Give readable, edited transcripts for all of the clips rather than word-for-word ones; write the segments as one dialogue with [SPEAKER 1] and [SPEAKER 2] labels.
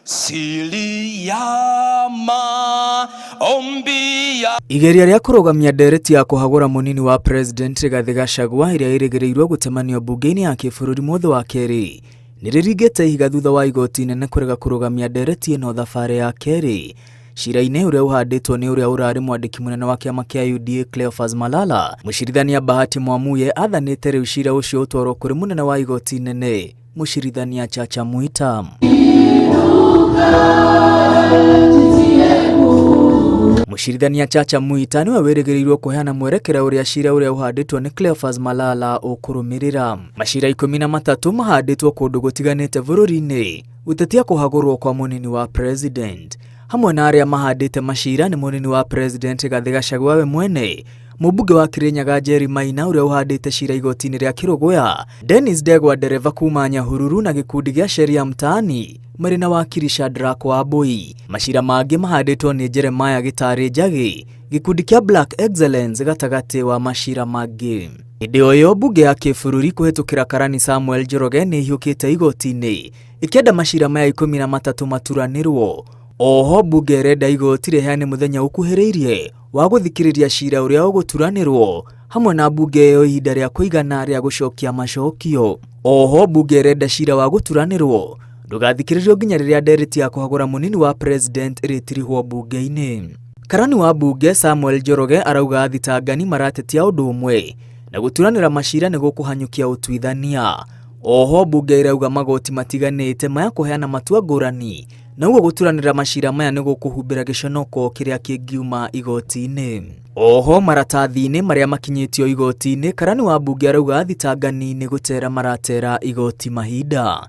[SPEAKER 1] Siri ya maombi ya
[SPEAKER 2] igeria rĩa kũrũgamia ndereti ya kũhagũra mũnini wa president Rigathi Gachagua ĩrĩa ĩrĩgĩrĩirwo gũtemanio bunge-inĩ ya kĩbũrũri mwothe wa kerĩ nĩrĩringĩte ihiga thutha wa igoti inene kũrega kũrũgamia ndereti ĩno thabarĩ ya kerĩ. Cira-inĩ ũrĩa ũhandĩtwo nĩ ũrĩa ũrarĩ mwandĩki mũnene wa kĩama kĩa UDA Cleophas Malala, mũcirithania Bahati Mwamuye athanĩte rĩu cira ũcio ũtwarwo kũrĩ mũnene wa igoti inene mũcirithania Chacha Mwita. Mũcirithania Chacha Mwita niwe wĩrĩgĩrĩirwo kũheana mwerekera ũrĩa cira ũrĩa ũhandĩtwo nĩ Cleophas Malala ũkũrũmĩrĩra. Macira 13 mahandĩtwo kũndũ gũtiganĩte bũrũri-inĩ gũtetia kũhagũrwo kwa mũnini wa president. Hamwe na arĩa mahandĩte macira nĩ mũnini wa president Rigathi Gachagua we mwene, mũmbunge wa Kirinyaga Njeri Maina ũrĩa ũhandĩte cira igoti-inĩ rĩa Kĩrũgũya, Dennis Ndegwa ndereba kuma Nyahururu na gĩkundi gĩa Sheria Mtaani marĩ na wakiri Shadrack Wambui. Macira mangĩ mahandĩtwo nĩ Jeremiah Gĩtarĩ Njagi, gĩkundi kĩa Black Excellence gatagatĩ wa macira mangĩ. Hĩndĩ o ĩyo mbunge ya kĩbũrũri kũhetũkĩra karani Samuel Njoroge nĩ ihiũkĩte igoti-inĩ ĩkĩenda macira maya 13 maturanĩrwo. Oho mbunge ĩrenda igoti rĩheane mũthenya ũkuhĩrĩirie wa gũthikĩrĩria cira ũrĩa ũgũturanĩrwo hamwe na mbunge ĩyo ihinda rĩa kũigana rĩa gũcokia macokio. Oho mbunge ĩrenda cira wa gũturanĩrwo ndũgathikĩrĩrio nginya rĩrĩa ndereti ya kũhagũra mũnini wa president ĩrĩtirihwo mbunge-inĩ. Karani wa mbunge Samuel Njoroge arauga athitangani maratetia ũndũ ũmwe na gũturanĩra macira nĩ gũkũhanyũkia ũtuithania. Oho mbunge ĩrauga magoti matiganĩte maya kũheana matua ngũrani na ũguo gũturanĩra macira maya nĩ gũkũhumbĩra gĩconoko kĩrĩa kĩngiuma igoti-inĩ. Oho maratathi-inĩ marĩa makinyĩtio igoti-inĩ, karani wa mbunge arauga athitangani nĩ gũtera maratera igoti mahinda.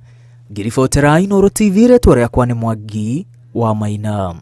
[SPEAKER 2] Ngĩribotera Inooro TV, rĩtwa rĩakwa nĩ Mwangi wa Maina.